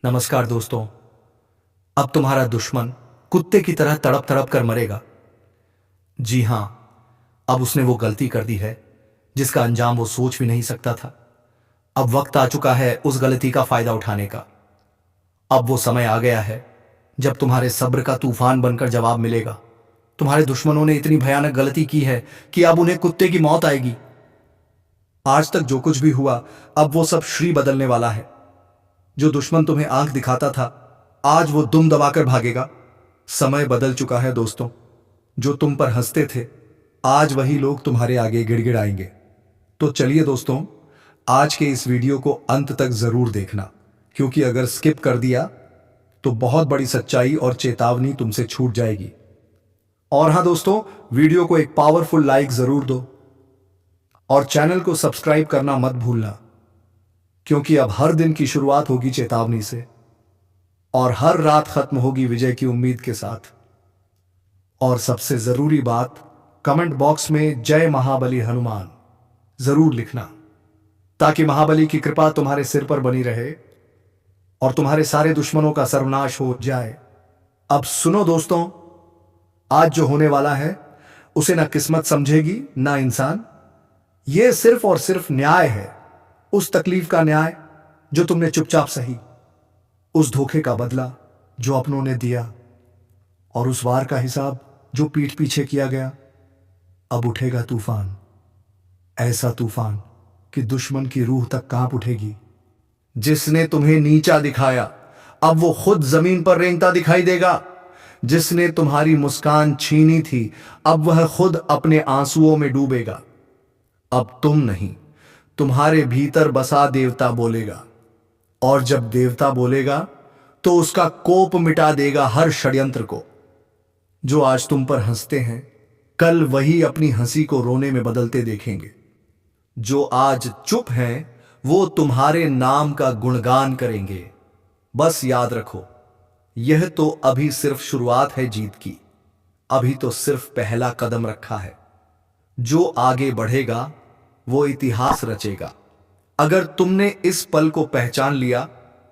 नमस्कार दोस्तों। अब तुम्हारा दुश्मन कुत्ते की तरह तड़प तड़प कर मरेगा। जी हां, अब उसने वो गलती कर दी है जिसका अंजाम वो सोच भी नहीं सकता था। अब वक्त आ चुका है उस गलती का फायदा उठाने का। अब वो समय आ गया है जब तुम्हारे सब्र का तूफान बनकर जवाब मिलेगा। तुम्हारे दुश्मनों ने इतनी भयानक गलती की है कि अब उन्हें कुत्ते की मौत आएगी। आज तक जो कुछ भी हुआ, अब वो सब श्री बदलने वाला है। जो दुश्मन तुम्हें आंख दिखाता था, आज वो दुम दबाकर भागेगा। समय बदल चुका है दोस्तों। जो तुम पर हंसते थे, आज वही लोग तुम्हारे आगे गिड़गिड़ाएंगे। तो चलिए दोस्तों, आज के इस वीडियो को अंत तक जरूर देखना, क्योंकि अगर स्किप कर दिया तो बहुत बड़ी सच्चाई और चेतावनी तुमसे छूट जाएगी। और हां दोस्तों, वीडियो को एक पावरफुल लाइक जरूर दो और चैनल को सब्सक्राइब करना मत भूलना, क्योंकि अब हर दिन की शुरुआत होगी चेतावनी से और हर रात खत्म होगी विजय की उम्मीद के साथ। और सबसे जरूरी बात, कमेंट बॉक्स में जय महाबली हनुमान जरूर लिखना, ताकि महाबली की कृपा तुम्हारे सिर पर बनी रहे और तुम्हारे सारे दुश्मनों का सर्वनाश हो जाए। अब सुनो दोस्तों, आज जो होने वाला है उसे ना किस्मत समझेगी ना इंसान। यह सिर्फ और सिर्फ न्याय है, उस तकलीफ का न्याय जो तुमने चुपचाप सही, उस धोखे का बदला जो अपनों ने दिया, और उस वार का हिसाब जो पीठ पीछे किया गया। अब उठेगा तूफान, ऐसा तूफान कि दुश्मन की रूह तक कांप उठेगी। जिसने तुम्हें नीचा दिखाया, अब वो खुद जमीन पर रेंगता दिखाई देगा। जिसने तुम्हारी मुस्कान छीनी थी, अब वह खुद अपने आंसुओं में डूबेगा। अब तुम नहीं, तुम्हारे भीतर बसा देवता बोलेगा, और जब देवता बोलेगा तो उसका कोप मिटा देगा हर षड्यंत्र को। जो आज तुम पर हंसते हैं, कल वही अपनी हंसी को रोने में बदलते देखेंगे। जो आज चुप हैं, वो तुम्हारे नाम का गुणगान करेंगे। बस याद रखो, यह तो अभी सिर्फ शुरुआत है जीत की। अभी तो सिर्फ पहला कदम रखा है। जो आगे बढ़ेगा वो इतिहास रचेगा। अगर तुमने इस पल को पहचान लिया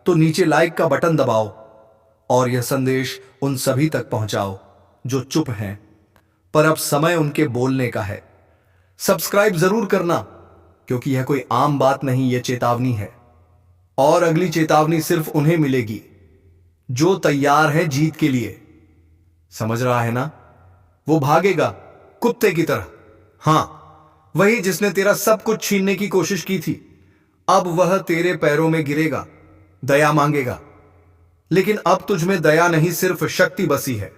तो नीचे लाइक का बटन दबाओ और यह संदेश उन सभी तक पहुंचाओ जो चुप हैं, पर अब समय उनके बोलने का है। सब्सक्राइब जरूर करना, क्योंकि यह कोई आम बात नहीं, यह चेतावनी है। और अगली चेतावनी सिर्फ उन्हें मिलेगी जो तैयार है जीत के लिए। समझ रहा है ना? वो भागेगा कुत्ते की तरह। हां, वही जिसने तेरा सब कुछ छीनने की कोशिश की थी। अब वह तेरे पैरों में गिरेगा, दया मांगेगा। लेकिन अब तुझ में दया नहीं, सिर्फ शक्ति बसी है।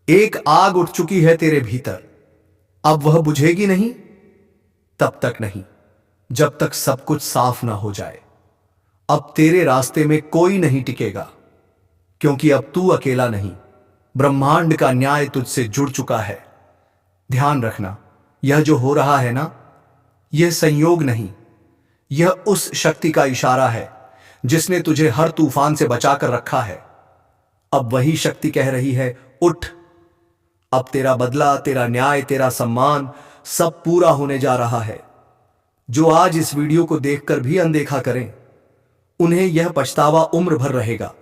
एक आग उठ चुकी है तेरे भीतर। अब वह बुझेगी नहीं, तब तक नहीं जब तक सब कुछ साफ ना हो जाए। अब तेरे रास्ते में कोई नहीं टिकेगा, क्योंकि अब तू अकेला नहीं, ब्रह्मांड का न्याय तुझसे जुड़ चुका है। ध्यान रखना, यह जो हो रहा है ना, यह संयोग नहीं, यह उस शक्ति का इशारा है जिसने तुझे हर तूफान से बचाकर रखा है। अब वही शक्ति कह रही है, उठ। अब तेरा बदला, तेरा न्याय, तेरा सम्मान सब पूरा होने जा रहा है। जो आज इस वीडियो को देखकर भी अनदेखा करें, उन्हें यह पछतावा उम्र भर रहेगा।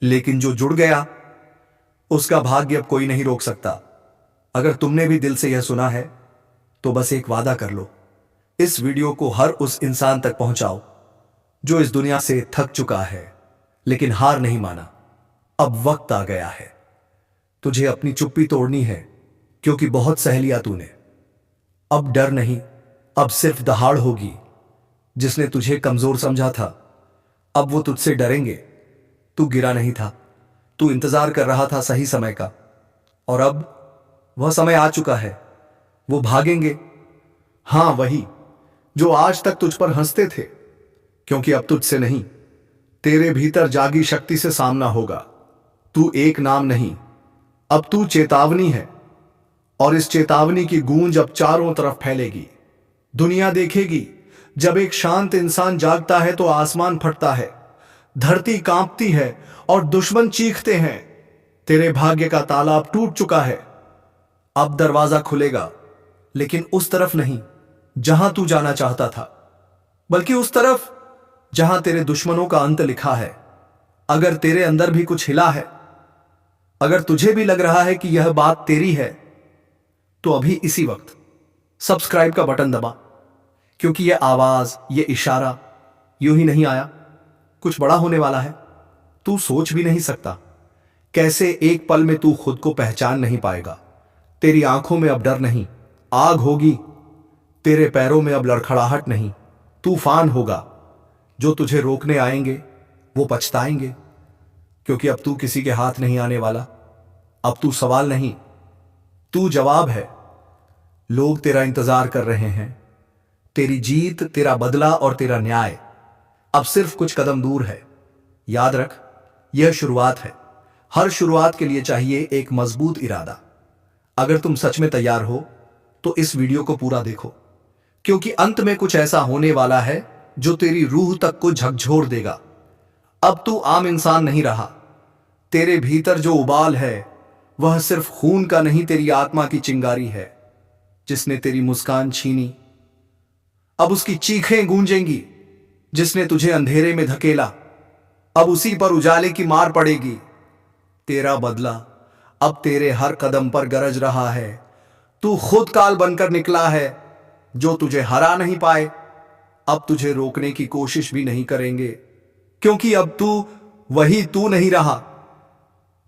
लेकिन जो जुड़ गया, उसका भाग्य अब कोई नहीं रोक सकता। अगर तुमने भी दिल से यह सुना है तो बस एक वादा कर लो, इस वीडियो को हर उस इंसान तक पहुंचाओ जो इस दुनिया से थक चुका है लेकिन हार नहीं माना। अब वक्त आ गया है, तुझे अपनी चुप्पी तोड़नी है, क्योंकि बहुत सह लिया तूने। अब डर नहीं, अब सिर्फ दहाड़ होगी। जिसने तुझे कमजोर समझा था, अब वो तुझसे डरेंगे। तू गिरा नहीं था, तू इंतजार कर रहा था सही समय का, और अब वह समय आ चुका है। वो भागेंगे, हां वही जो आज तक तुझ पर हंसते थे, क्योंकि अब तुझसे नहीं, तेरे भीतर जागी शक्ति से सामना होगा। तू एक नाम नहीं, अब तू चेतावनी है, और इस चेतावनी की गूंज अब चारों तरफ फैलेगी। दुनिया देखेगी, जब एक शांत इंसान जागता है तो आसमान फटता है, धरती कांपती है और दुश्मन चीखते हैं। तेरे भाग्य का ताला अब टूट चुका है। अब दरवाजा खुलेगा, लेकिन उस तरफ नहीं जहां तू जाना चाहता था, बल्कि उस तरफ जहां तेरे दुश्मनों का अंत लिखा है। अगर तेरे अंदर भी कुछ हिला है, अगर तुझे भी लग रहा है कि यह बात तेरी है, तो अभी इसी वक्त सब्सक्राइब का बटन दबा, क्योंकि यह आवाज, यह इशारा यूं ही नहीं आया, कुछ बड़ा होने वाला है। तू सोच भी नहीं सकता कैसे एक पल में तू खुद को पहचान नहीं पाएगा। तेरी आंखों में अब डर नहीं, आग होगी। तेरे पैरों में अब लड़खड़ाहट नहीं, तूफान होगा। जो तुझे रोकने आएंगे वो पछताएंगे, क्योंकि अब तू किसी के हाथ नहीं आने वाला। अब तू सवाल नहीं, तू जवाब है। लोग तेरा इंतजार कर रहे हैं। तेरी जीत, तेरा बदला और तेरा न्याय अब सिर्फ कुछ कदम दूर है। याद रख, यह शुरुआत है। हर शुरुआत के लिए चाहिए एक मजबूत इरादा। अगर तुम सच में तैयार हो तो इस वीडियो को पूरा देखो, क्योंकि अंत में कुछ ऐसा होने वाला है जो तेरी रूह तक को झकझोर देगा। अब तू आम इंसान नहीं रहा। तेरे भीतर जो उबाल है वह सिर्फ खून का नहीं, तेरी आत्मा की चिंगारी है। जिसने तेरी मुस्कान छीनी, अब उसकी चीखें गूंजेंगी। जिसने तुझे अंधेरे में धकेला, अब उसी पर उजाले की मार पड़ेगी। तेरा बदला अब तेरे हर कदम पर गरज रहा है। तू खुद काल बनकर निकला है। जो तुझे हरा नहीं पाए, अब तुझे रोकने की कोशिश भी नहीं करेंगे, क्योंकि अब तू वही तू नहीं रहा।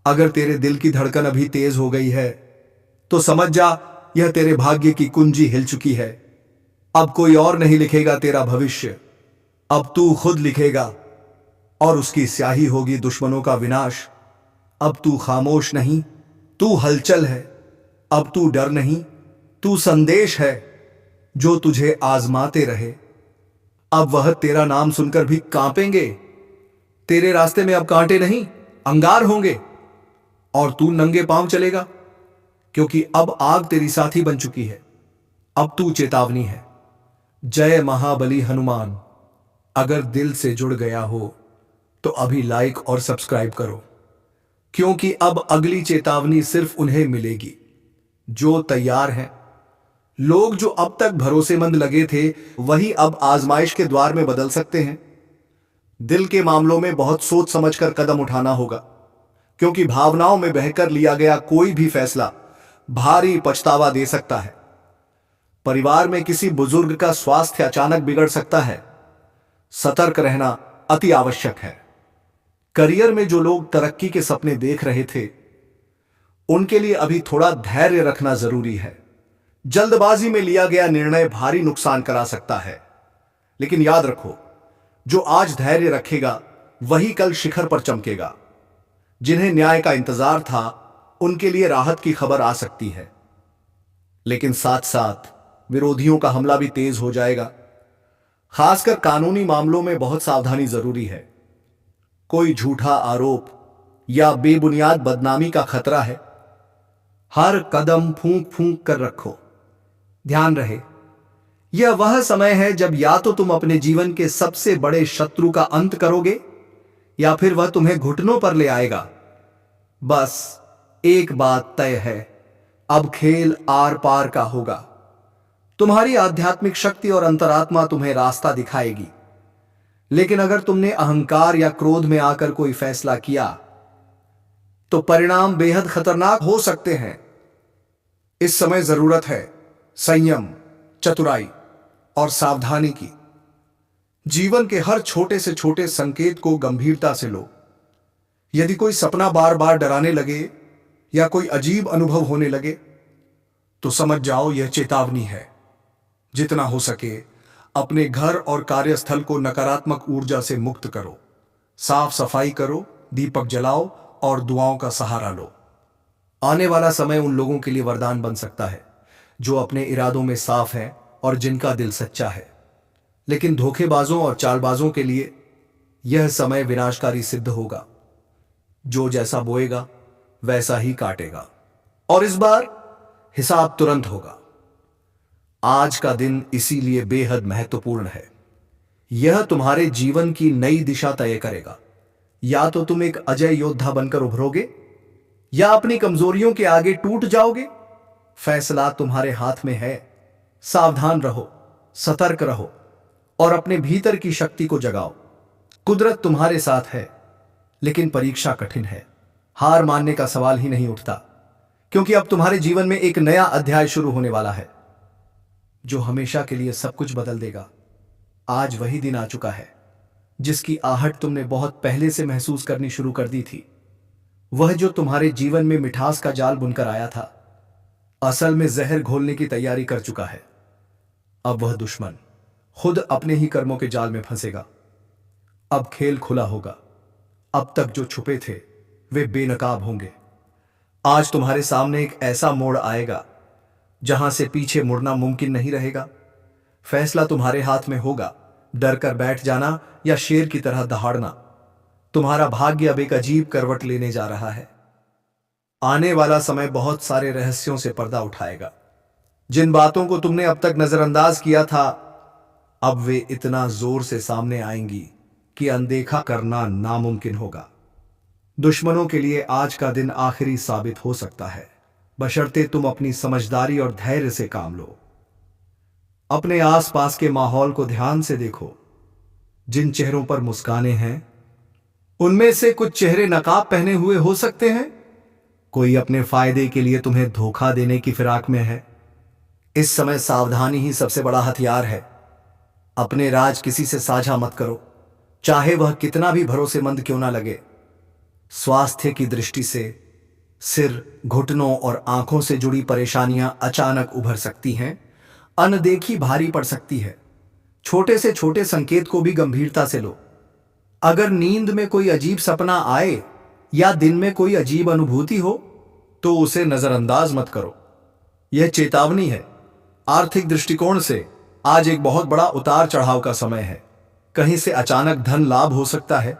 अगर तेरे दिल की धड़कन अभी तेज हो गई है तो समझ जा, यह तेरे भाग्य की कुंजी हिल चुकी है। अब कोई और नहीं लिखेगा तेरा भविष्य, अब तू खुद लिखेगा, और उसकी स्याही होगी दुश्मनों का विनाश। अब तू खामोश नहीं, तू हलचल है। अब तू डर नहीं, तू संदेश है जो तुझे आजमाते रहे। अब वह तेरा नाम सुनकर भी कांपेंगे। तेरे रास्ते में अब कांटे नहीं, अंगार होंगे, और तू नंगे पांव चलेगा, क्योंकि अब आग तेरी साथी बन चुकी है। अब तू चेतावनी है। जय महाबली हनुमान। अगर दिल से जुड़ गया हो तो अभी लाइक और सब्सक्राइब करो, क्योंकि अब अगली चेतावनी सिर्फ उन्हें मिलेगी जो तैयार हैं। लोग जो अब तक भरोसेमंद लगे थे, वही अब आजमाइश के द्वार में बदल सकते हैं। दिल के मामलों में बहुत सोच समझकर कदम उठाना होगा, क्योंकि भावनाओं में बहकर लिया गया कोई भी फैसला भारी पछतावा दे सकता है। परिवार में किसी बुजुर्ग का स्वास्थ्य अचानक बिगड़ सकता है। सतर्क रहना अति आवश्यक है। करियर में जो लोग तरक्की के सपने देख रहे थे, उनके लिए अभी थोड़ा धैर्य रखना जरूरी है। जल्दबाजी में लिया गया निर्णय भारी नुकसान करा सकता है, लेकिन याद रखो, जो आज धैर्य रखेगा वही कल शिखर पर चमकेगा। जिन्हें न्याय का इंतजार था, उनके लिए राहत की खबर आ सकती है, लेकिन साथ साथ विरोधियों का हमला भी तेज हो जाएगा। खासकर कानूनी मामलों में बहुत सावधानी जरूरी है। कोई झूठा आरोप या बेबुनियाद बदनामी का खतरा है। हर कदम फूंक फूंक कर रखो। ध्यान रहे, यह वह समय है जब या तो तुम अपने जीवन के सबसे बड़े शत्रु का अंत करोगे, या फिर वह तुम्हें घुटनों पर ले आएगा। बस एक बात तय है, अब खेल आर पार का होगा। तुम्हारी आध्यात्मिक शक्ति और अंतरात्मा तुम्हें रास्ता दिखाएगी, लेकिन अगर तुमने अहंकार या क्रोध में आकर कोई फैसला किया, तो परिणाम बेहद खतरनाक हो सकते हैं। इस समय जरूरत है संयम, चतुराई और सावधानी की। जीवन के हर छोटे से छोटे संकेत को गंभीरता से लो। यदि कोई सपना बार बार डराने लगे या कोई अजीब अनुभव होने लगे, तो समझ जाओ यह चेतावनी है। जितना हो सके अपने घर और कार्यस्थल को नकारात्मक ऊर्जा से मुक्त करो। साफ सफाई करो, दीपक जलाओ और दुआओं का सहारा लो। आने वाला समय उन लोगों के लिए वरदान बन सकता है जो अपने इरादों में साफ हैं और जिनका दिल सच्चा है। लेकिन धोखेबाजों और चालबाजों के लिए यह समय विनाशकारी सिद्ध होगा। जो जैसा बोएगा वैसा ही काटेगा, और इस बार हिसाब तुरंत होगा। आज का दिन इसीलिए बेहद महत्वपूर्ण है। यह तुम्हारे जीवन की नई दिशा तय करेगा। या तो तुम एक अजय योद्धा बनकर उभरोगे, या अपनी कमजोरियों के आगे टूट जाओगे। फैसला तुम्हारे हाथ में है। सावधान रहो, सतर्क रहो और अपने भीतर की शक्ति को जगाओ। कुदरत तुम्हारे साथ है, लेकिन परीक्षा कठिन है। हार मानने का सवाल ही नहीं उठता, क्योंकि अब तुम्हारे जीवन में एक नया अध्याय शुरू होने वाला है जो हमेशा के लिए सब कुछ बदल देगा। आज वही दिन आ चुका है जिसकी आहट तुमने बहुत पहले से महसूस करनी शुरू कर दी थी। वह जो तुम्हारे जीवन में मिठास का जाल बुनकर आया था, असल में जहर घोलने की तैयारी कर चुका है। अब वह दुश्मन खुद अपने ही कर्मों के जाल में फंसेगा। अब खेल खुला होगा। अब तक जो छुपे थे वे बेनकाब होंगे। आज तुम्हारे सामने एक ऐसा मोड़ आएगा जहां से पीछे मुड़ना मुमकिन नहीं रहेगा। फैसला तुम्हारे हाथ में होगा, डर कर बैठ जाना या शेर की तरह दहाड़ना। तुम्हारा भाग्य अब एक अजीब करवट लेने जा रहा है। आने वाला समय बहुत सारे रहस्यों से पर्दा उठाएगा। जिन बातों को तुमने अब तक नजरअंदाज किया था, अब वे इतना जोर से सामने आएंगी कि अनदेखा करना नामुमकिन होगा। दुश्मनों के लिए आज का दिन आखिरी साबित हो सकता है, बशर्ते तुम अपनी समझदारी और धैर्य से काम लो। अपने आसपास के माहौल को ध्यान से देखो। जिन चेहरों पर मुस्कानें हैं, उनमें से कुछ चेहरे नकाब पहने हुए हो सकते हैं। कोई अपने फायदे के लिए तुम्हें धोखा देने की फिराक में है। इस समय सावधानी ही सबसे बड़ा हथियार है। अपने राज किसी से साझा मत करो, चाहे वह कितना भी भरोसेमंद क्यों ना लगे। स्वास्थ्य की दृष्टि से सिर, घुटनों और आंखों से जुड़ी परेशानियां अचानक उभर सकती हैं। अनदेखी भारी पड़ सकती है। छोटे से छोटे संकेत को भी गंभीरता से लो। अगर नींद में कोई अजीब सपना आए या दिन में कोई अजीब अनुभूति हो तो उसे नजरअंदाज मत करो। यह चेतावनी है। आर्थिक दृष्टिकोण से आज एक बहुत बड़ा उतार चढ़ाव का समय है। कहीं से अचानक धन लाभ हो सकता है,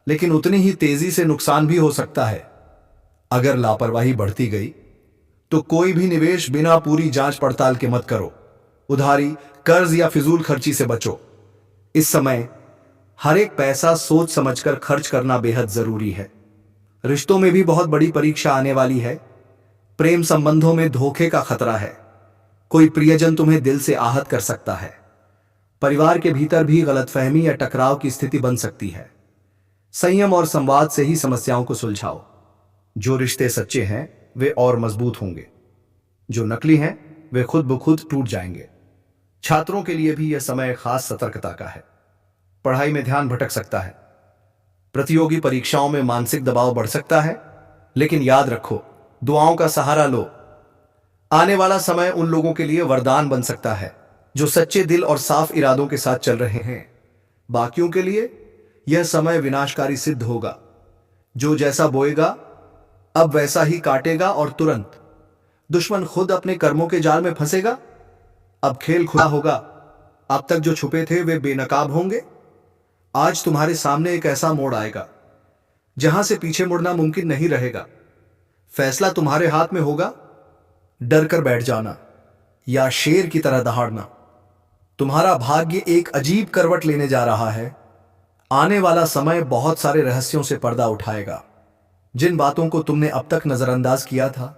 लेकिन उतनी ही तेजी से नुकसान भी हो सकता है। अगर लापरवाही बढ़ती गई तो कोई भी निवेश बिना पूरी जांच पड़ताल के मत करो। उधारी, कर्ज या फिजूल खर्ची से बचो। इस समय हर एक पैसा सोच समझकर खर्च करना बेहद जरूरी है। रिश्तों में भी बहुत बड़ी परीक्षा आने वाली है। प्रेम संबंधों में धोखे का खतरा है। कोई प्रियजन तुम्हें दिल से आहत कर सकता है। परिवार के भीतर भी गलतफहमी या टकराव की स्थिति बन सकती है। संयम और संवाद से ही समस्याओं को सुलझाओ। जो रिश्ते सच्चे हैं वे और मजबूत होंगे, जो नकली हैं वे खुद ब खुद टूट जाएंगे। छात्रों के लिए भी यह समय खास सतर्कता का है। पढ़ाई में ध्यान भटक सकता है। प्रतियोगी परीक्षाओं में मानसिक दबाव बढ़ सकता है, लेकिन याद रखो, दुआओं का सहारा लो। आने वाला समय उन लोगों के लिए वरदान बन सकता है जो सच्चे दिल और साफ इरादों के साथ चल रहे हैं। बाकियों के लिए यह समय विनाशकारी सिद्ध होगा। जो जैसा बोएगा अब वैसा ही काटेगा, और तुरंत दुश्मन खुद अपने कर्मों के जाल में फंसेगा। अब खेल खुला होगा। अब तक जो छुपे थे वे बेनकाब होंगे। आज तुम्हारे सामने एक ऐसा मोड़ आएगा जहां से पीछे मुड़ना मुमकिन नहीं रहेगा। फैसला तुम्हारे हाथ में होगा, डर कर बैठ जाना या शेर की तरह दहाड़ना। तुम्हारा भाग्य एक अजीब करवट लेने जा रहा है। आने वाला समय बहुत सारे रहस्यों से पर्दा उठाएगा। जिन बातों को तुमने अब तक नजरअंदाज किया था,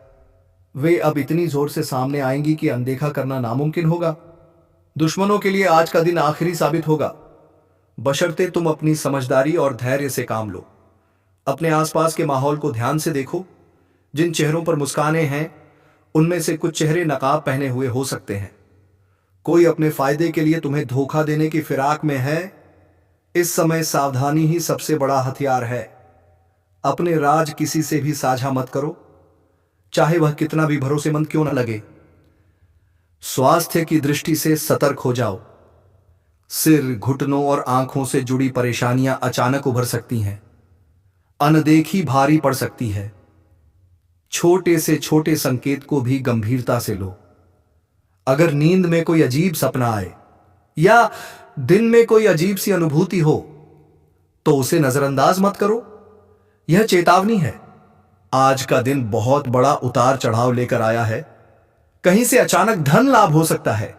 वे अब इतनी जोर से सामने आएंगी कि अनदेखा करना नामुमकिन होगा। दुश्मनों के लिए आज का दिन आखिरी साबित होगा, बशर्ते तुम अपनी समझदारी और धैर्य से काम लो। अपने आसपास के माहौल को ध्यान से देखो। जिन चेहरों पर मुस्कानें हैं, उनमें से कुछ चेहरे नकाब पहने हुए हो सकते हैं। कोई अपने फायदे के लिए तुम्हें धोखा देने की फिराक में है। इस समय सावधानी ही सबसे बड़ा हथियार है। अपने राज किसी से भी साझा मत करो, चाहे वह कितना भी भरोसेमंद क्यों न लगे। स्वास्थ्य की दृष्टि से सतर्क हो जाओ। सिर, घुटनों और आंखों से जुड़ी परेशानियां अचानक उभर सकती हैं। अनदेखी भारी पड़ सकती है। छोटे से छोटे संकेत को भी गंभीरता से लो। अगर नींद में कोई अजीब सपना आए या दिन में कोई अजीब सी अनुभूति हो तो उसे नजरअंदाज मत करो। यह चेतावनी है। आज का दिन बहुत बड़ा उतार चढ़ाव लेकर आया है। कहीं से अचानक धन लाभ हो सकता है,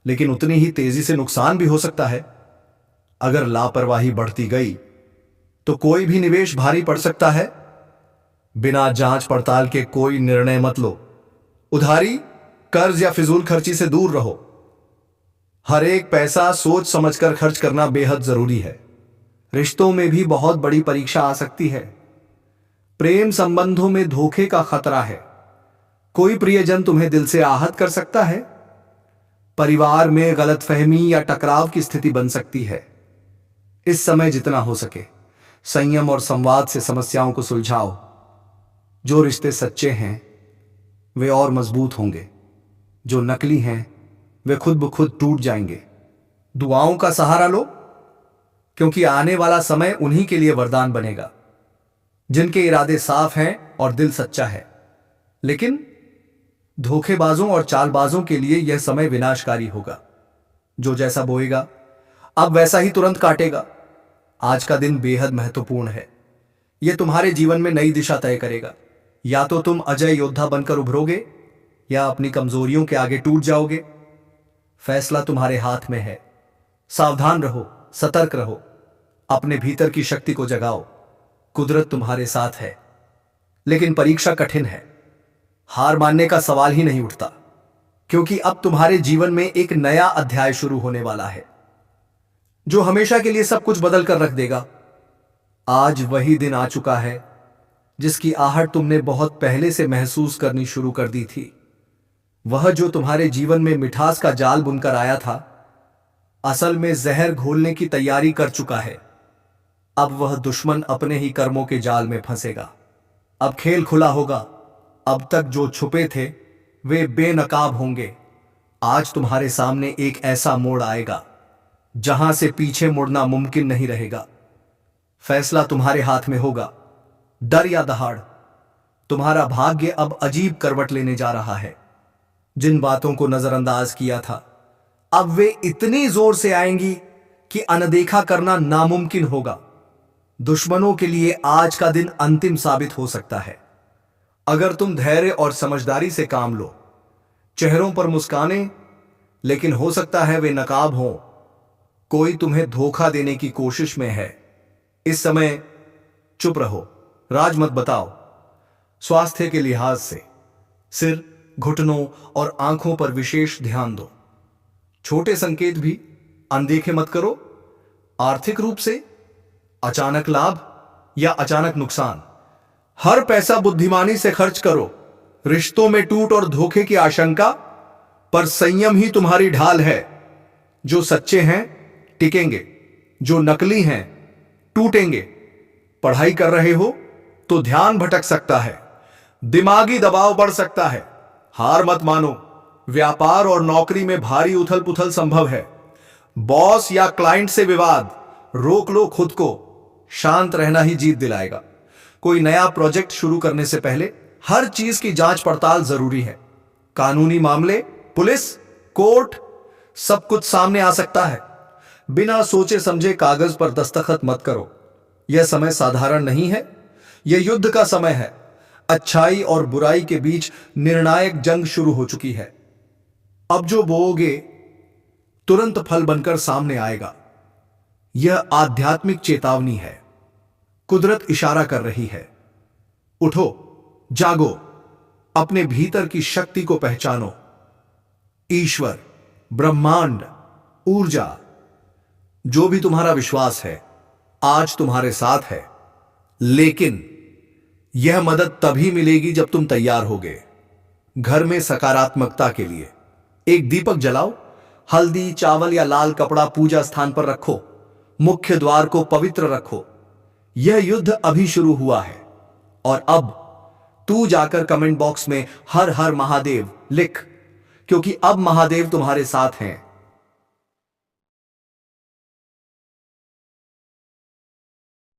लेकिन उतनी ही तेजी से नुकसान भी हो सकता है। अगर लापरवाही बढ़ती गई तो कोई भी निवेश भारी पड़ सकता है। बिना जांच पड़ताल के कोई निर्णय मत लो। उधारी, कर्ज या फिजूल खर्ची से दूर रहो। हर एक पैसा सोच समझकर खर्च करना बेहद जरूरी है। रिश्तों में भी बहुत बड़ी परीक्षा आ सकती है। प्रेम संबंधों में धोखे का खतरा है। कोई प्रियजन तुम्हें दिल से आहत कर सकता है। परिवार में गलतफहमी या टकराव की स्थिति बन सकती है। इस समय जितना हो सके संयम और संवाद से समस्याओं को सुलझाओ। जो रिश्ते सच्चे हैं वे और मजबूत होंगे, जो नकली हैं वे खुद ब खुद टूट जाएंगे। दुआओं का सहारा लो, क्योंकि आने वाला समय उन्हीं के लिए वरदान बनेगा जिनके इरादे साफ हैं और दिल सच्चा है। लेकिन धोखेबाजों और चालबाजों के लिए यह समय विनाशकारी होगा। जो जैसा बोएगा अब वैसा ही तुरंत काटेगा। आज का दिन बेहद महत्वपूर्ण है। यह तुम्हारे जीवन में नई दिशा तय करेगा। या तो तुम अजय योद्धा बनकर उभरोगे या अपनी कमजोरियों के आगे टूट जाओगे। फैसला तुम्हारे हाथ में है। सावधान रहो, सतर्क रहो, अपने भीतर की शक्ति को जगाओ। कुदरत तुम्हारे साथ है, लेकिन परीक्षा कठिन है। हार मानने का सवाल ही नहीं उठता, क्योंकि अब तुम्हारे जीवन में एक नया अध्याय शुरू होने वाला है जो हमेशा के लिए सब कुछ बदल कर रख देगा। आज वही दिन आ चुका है जिसकी आहट तुमने बहुत पहले से महसूस करनी शुरू कर दी थी। वह जो तुम्हारे जीवन में मिठास का जाल बुनकर आया था, असल में जहर घोलने की तैयारी कर चुका है। अब वह दुश्मन अपने ही कर्मों के जाल में फंसेगा। अब खेल खुला होगा। अब तक जो छुपे थे वे बेनकाब होंगे। आज तुम्हारे सामने एक ऐसा मोड़ आएगा जहां से पीछे मुड़ना मुमकिन नहीं रहेगा। फैसला तुम्हारे हाथ में होगा। डर या दहाड़, तुम्हारा भाग्य अब अजीब करवट लेने जा रहा है। जिन बातों को नजरअंदाज किया था अब वे इतनी जोर से आएंगी कि अनदेखा करना नामुमकिन होगा। दुश्मनों के लिए आज का दिन अंतिम साबित हो सकता है अगर तुम धैर्य और समझदारी से काम लो। चेहरों पर मुस्काने, लेकिन हो सकता है वे नकाब हों। कोई तुम्हें धोखा देने की कोशिश में है। इस समय चुप रहो, राज मत बताओ। स्वास्थ्य के लिहाज से सिर, घुटनों और आंखों पर विशेष ध्यान दो। छोटे संकेत भी अनदेखे मत करो। आर्थिक रूप से अचानक लाभ या अचानक नुकसान। हर पैसा बुद्धिमानी से खर्च करो। रिश्तों में टूट और धोखे की आशंका, पर संयम ही तुम्हारी ढाल है। जो सच्चे हैं टिकेंगे, जो नकली हैं टूटेंगे। पढ़ाई कर रहे हो तो ध्यान भटक सकता है, दिमागी दबाव बढ़ सकता है। हार मत मानो। व्यापार और नौकरी में भारी उथल पुथल संभव है। बॉस या क्लाइंट से विवाद, रोक लो खुद को। शांत रहना ही जीत दिलाएगा। कोई नया प्रोजेक्ट शुरू करने से पहले हर चीज की जांच पड़ताल जरूरी है। कानूनी मामले, पुलिस, कोर्ट, सब कुछ सामने आ सकता है। बिना सोचे समझे कागज पर दस्तखत मत करो। यह समय साधारण नहीं है, यह युद्ध का समय है। अच्छाई और बुराई के बीच निर्णायक जंग शुरू हो चुकी है। अब जो बोओगे तुरंत फल बनकर सामने आएगा। यह आध्यात्मिक चेतावनी है। कुदरत इशारा कर रही है, उठो, जागो, अपने भीतर की शक्ति को पहचानो। ईश्वर, ब्रह्मांड, ऊर्जा, जो भी तुम्हारा विश्वास है आज तुम्हारे साथ है। लेकिन यह मदद तभी मिलेगी जब तुम तैयार होगे। घर में सकारात्मकता के लिए एक दीपक जलाओ। हल्दी, चावल या लाल कपड़ा पूजा स्थान पर रखो। मुख्य द्वार को पवित्र रखो। यह युद्ध अभी शुरू हुआ है। और अब तू जाकर कमेंट बॉक्स में हर हर महादेव लिख, क्योंकि अब महादेव तुम्हारे साथ हैं।